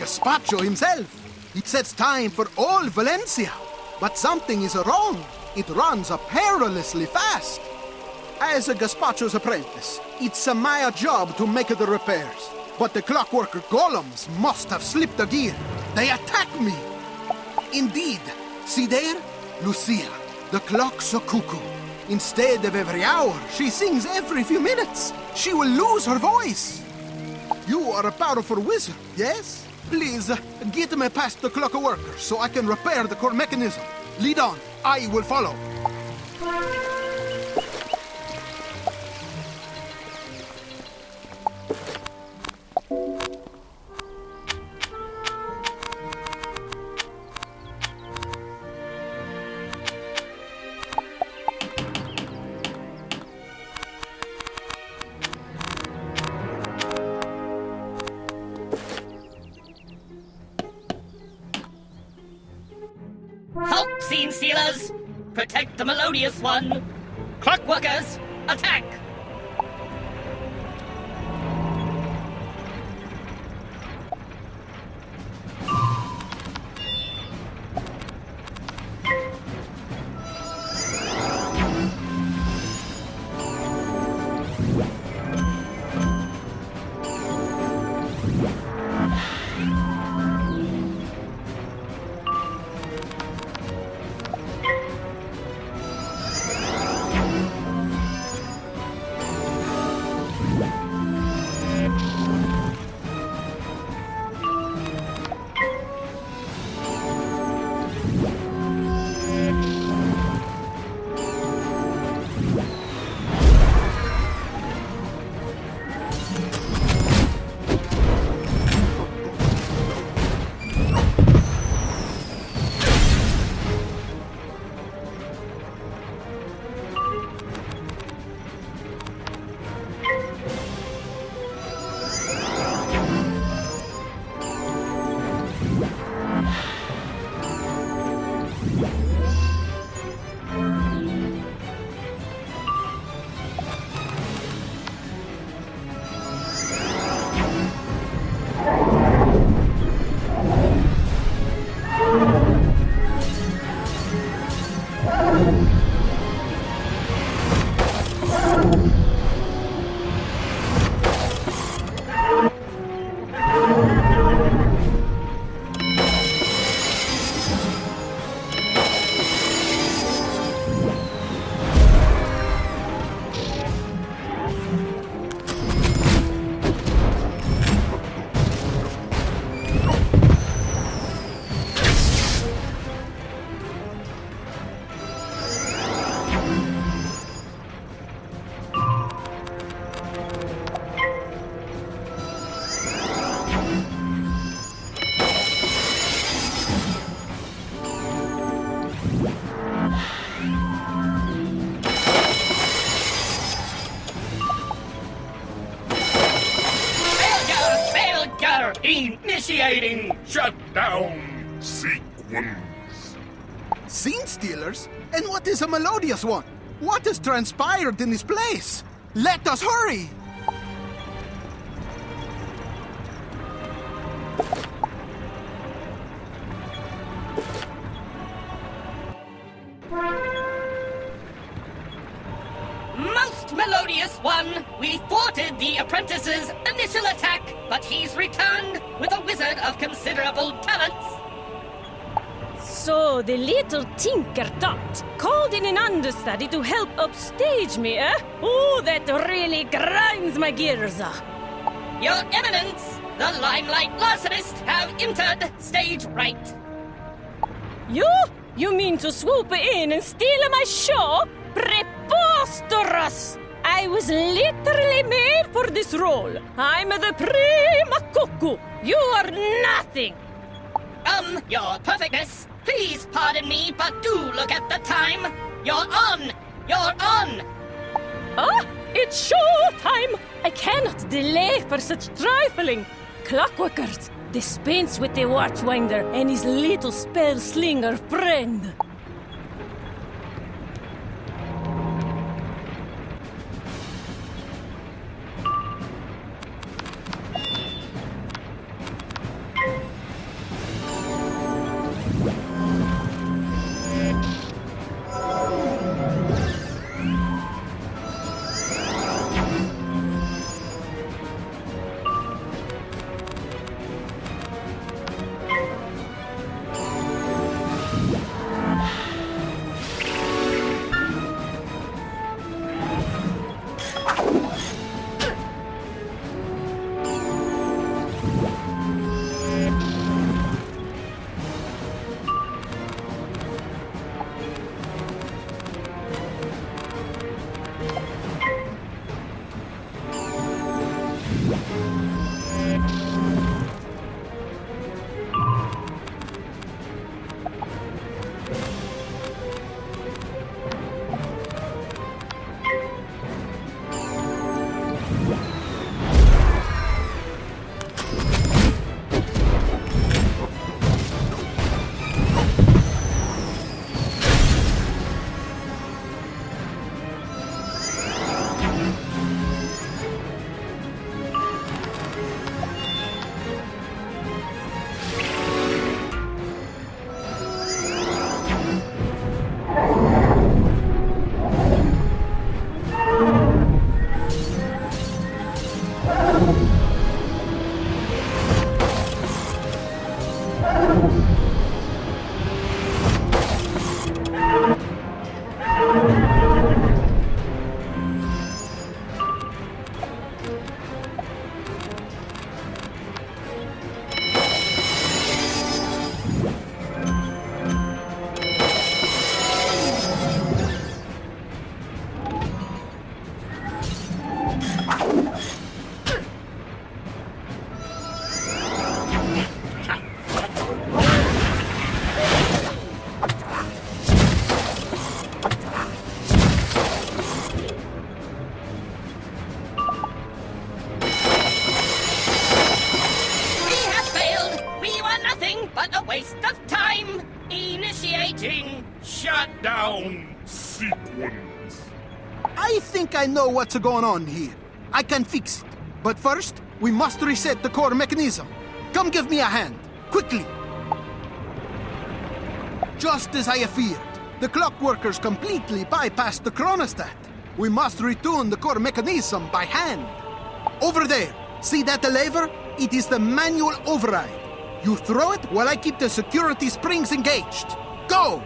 gazpacho himself. It sets time for all Valencia. But something is wrong. It runs perilously fast. As a gazpacho's apprentice, it's my job to make the repairs. But the clockwork golems must have slipped a gear. They attack me. Indeed. See there? Lucia, the clock's a cuckoo. Instead of every hour, she sings every few minutes. She will lose her voice. You are a powerful wizard, yes? Please, get me past the clock workers so I can repair the core mechanism. Lead on. I will follow. Help, scene stealers! Protect the melodious one! Clockworkers, attack! Initiating shutdown sequence. Scene stealers? And what is a melodious one? What has transpired in this place? Let us hurry! Most melodious one, we thwarted the apprentice's initial attack, but he's returned with a wizard of considerable talents. So the little tinker tot called in an understudy to help upstage me, eh? Oh, that really grinds my gears. Your Eminence, the Limelight Larcenists have entered stage right. You mean to swoop in and steal my show? Preposterous! I was literally made for this role. I'm the prima cuckoo. You are nothing. Your perfectness, please pardon me, but do look at the time. You're on! You're on! Ah, it's show time. I cannot delay for such trifling. Clockworkers, dispense with the watchwinder and his little spell slinger friend. think I know what's going on here. I can fix it. But first, we must reset the core mechanism. Come give me a hand, quickly. Just as I feared, the clockworkers completely bypassed the chronostat. We must retune the core mechanism by hand. Over there, see that lever? It is the manual override. You throw it while I keep the security springs engaged. Go!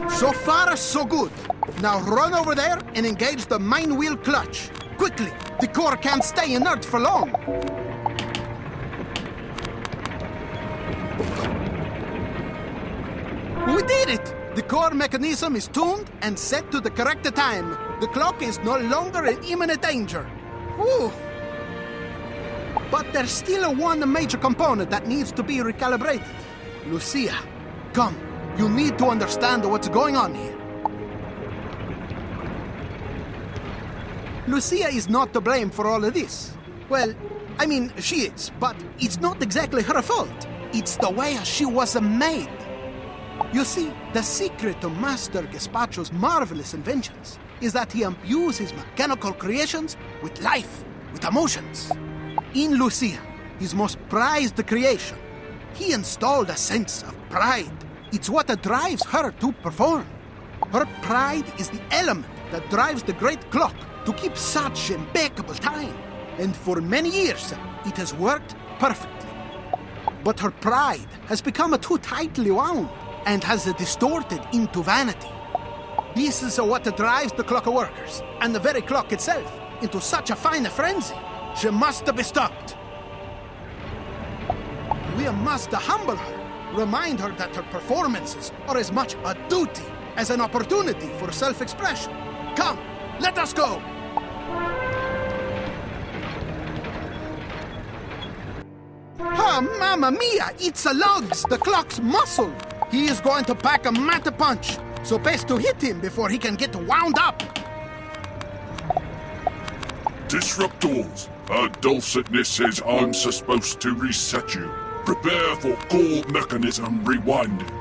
So far, so good. Now run over there and engage the mine wheel clutch. Quickly! The core can't stay inert for long. We did it! The core mechanism is tuned and set to the correct time. The clock is no longer in imminent danger. Whew. But there's still one major component that needs to be recalibrated. Lucia, come. You need to understand what's going on here. Lucia is not to blame for all of this. Well, I mean, she is, but it's not exactly her fault. It's the way she was made. You see, the secret to Master Gazpacho's marvelous inventions is that he imbues his mechanical creations with life, with emotions. In Lucia, his most prized creation, he installed a sense of pride. It's what drives her to perform. Her pride is the element that drives the Great Clock to keep such impeccable time. And for many years, it has worked perfectly. But her pride has become too tightly wound and has distorted into vanity. This is what drives the clockworkers and the very clock itself into such a fine frenzy. She must be stopped. We must humble her, remind her that her performances are as much a duty as an opportunity for self-expression. Come, let us go! Ah, Mamma Mia! It's a lugs, the clock's muscle! He is going to pack a matte punch, so best to hit him before he can get wound up! Disruptors, her dulcetness says I'm supposed to reset you. Prepare for core mechanism rewinding.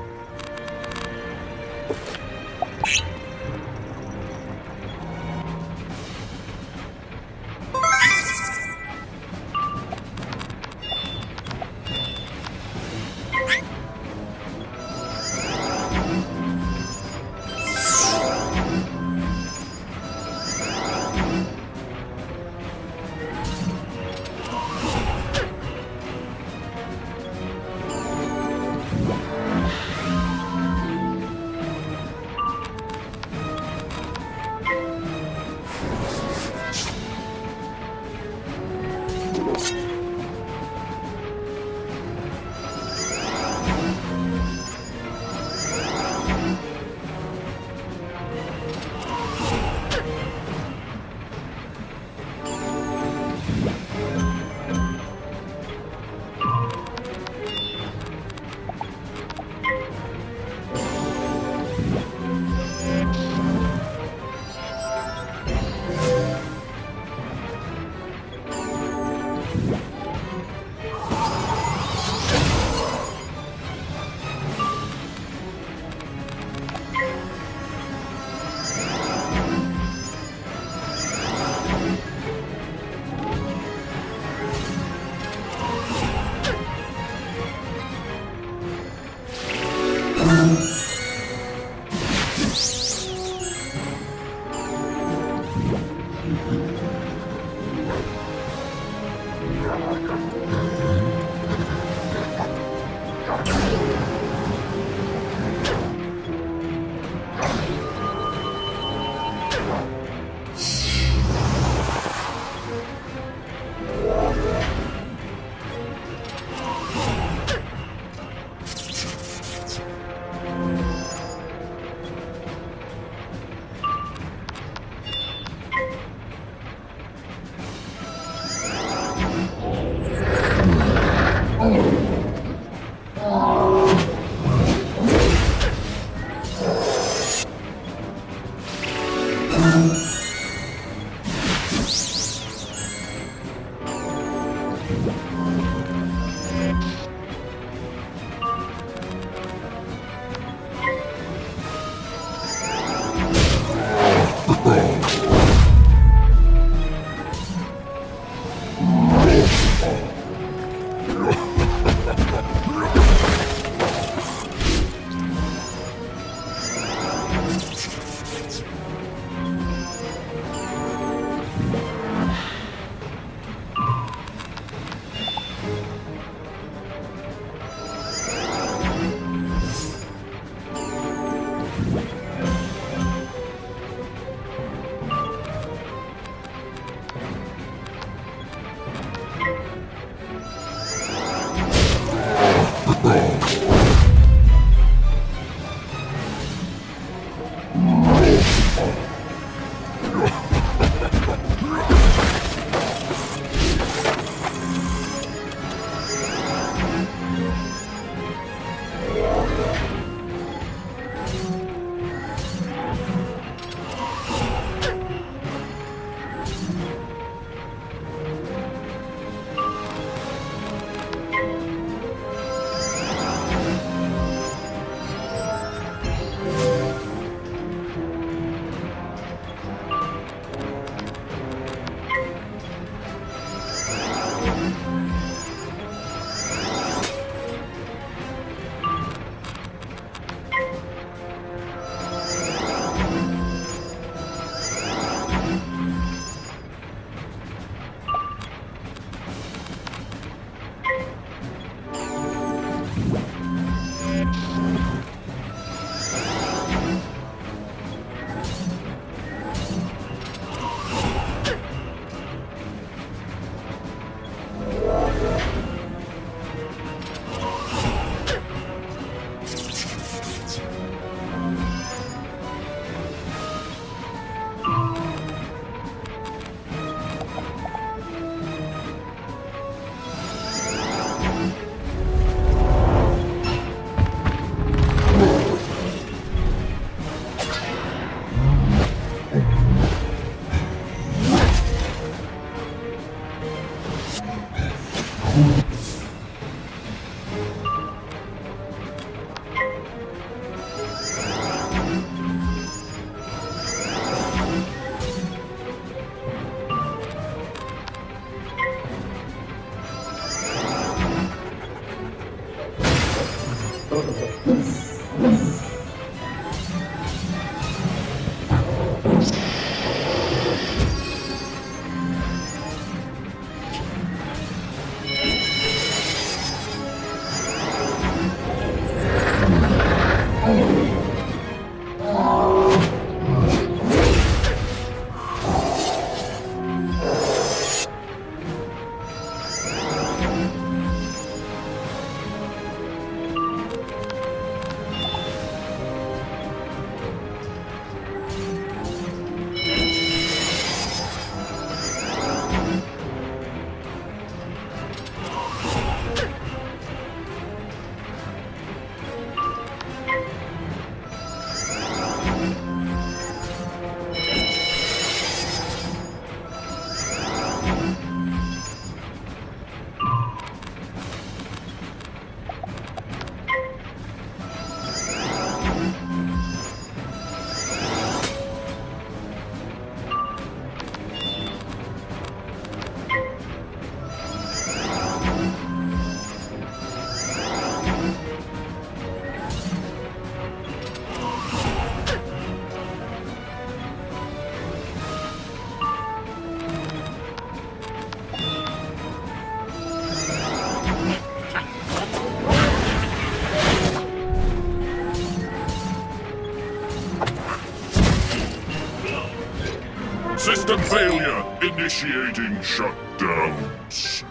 System failure. Initiating shutdowns.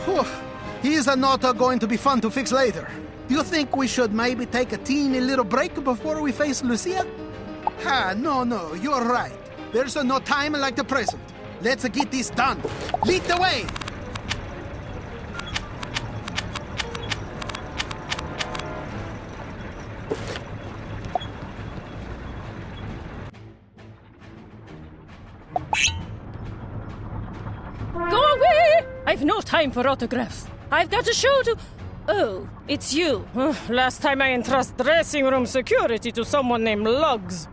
Whew. These are not going to be fun to fix later. Do you think we should maybe take a teeny little break before we face Lucia? No, you're right. There's no time like the present. Let's get this done. Lead the way! I've no time for autographs. I've got a show to... Oh, it's you. Last time I entrust dressing room security to someone named Lugs.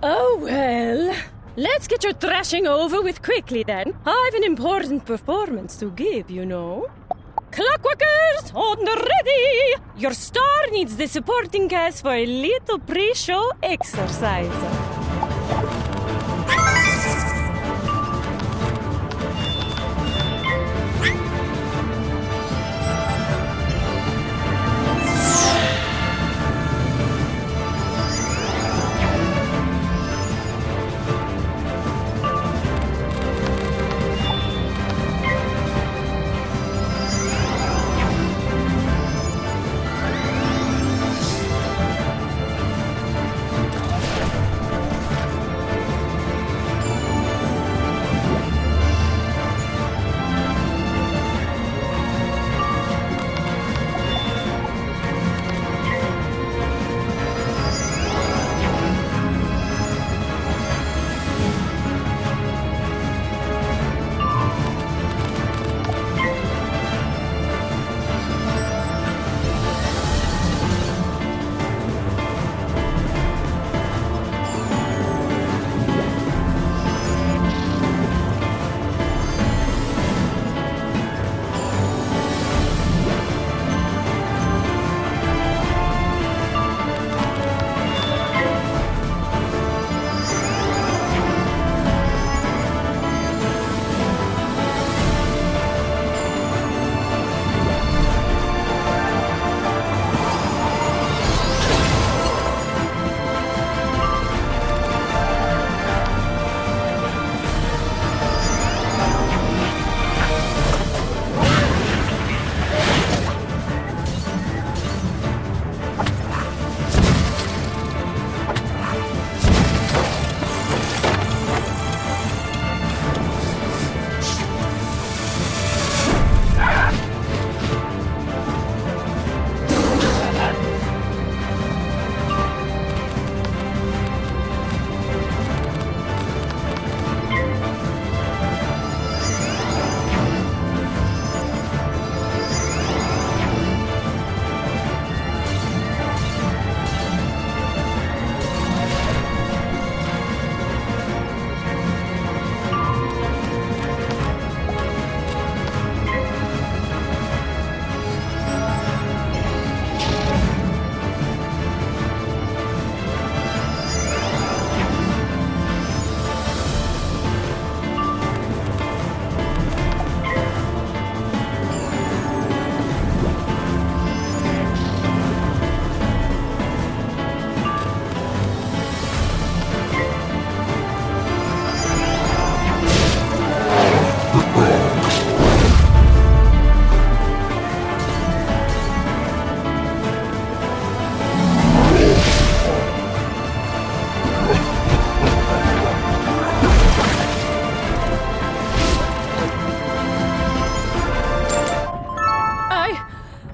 Oh, well... Let's get your thrashing over with quickly, then. I've an important performance to give, you know. Clockworkers, on the ready! Your star needs the supporting cast for a little pre-show exercise.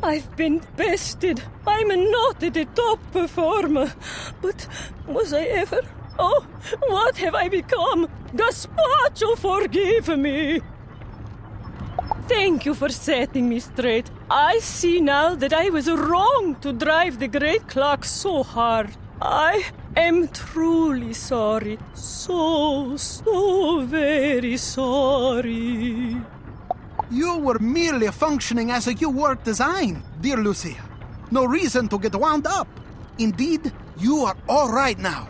I've been bested. I'm not the top performer. But was I ever? Oh, what have I become? Gazpacho, forgive me. Thank you for setting me straight. I see now that I was wrong to drive the Great Clock so hard. I am truly sorry. So very sorry. You were merely functioning as you were designed, dear Lucia. No reason to get wound up. Indeed, you are all right now.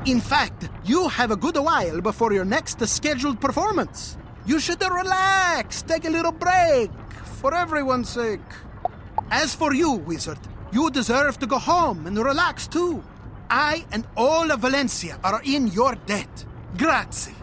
In fact, you have a good while before your next scheduled performance. You should relax, take a little break, for everyone's sake. As for you, Wizard, you deserve to go home and relax too. I and all of Valencia are in your debt. Grazie.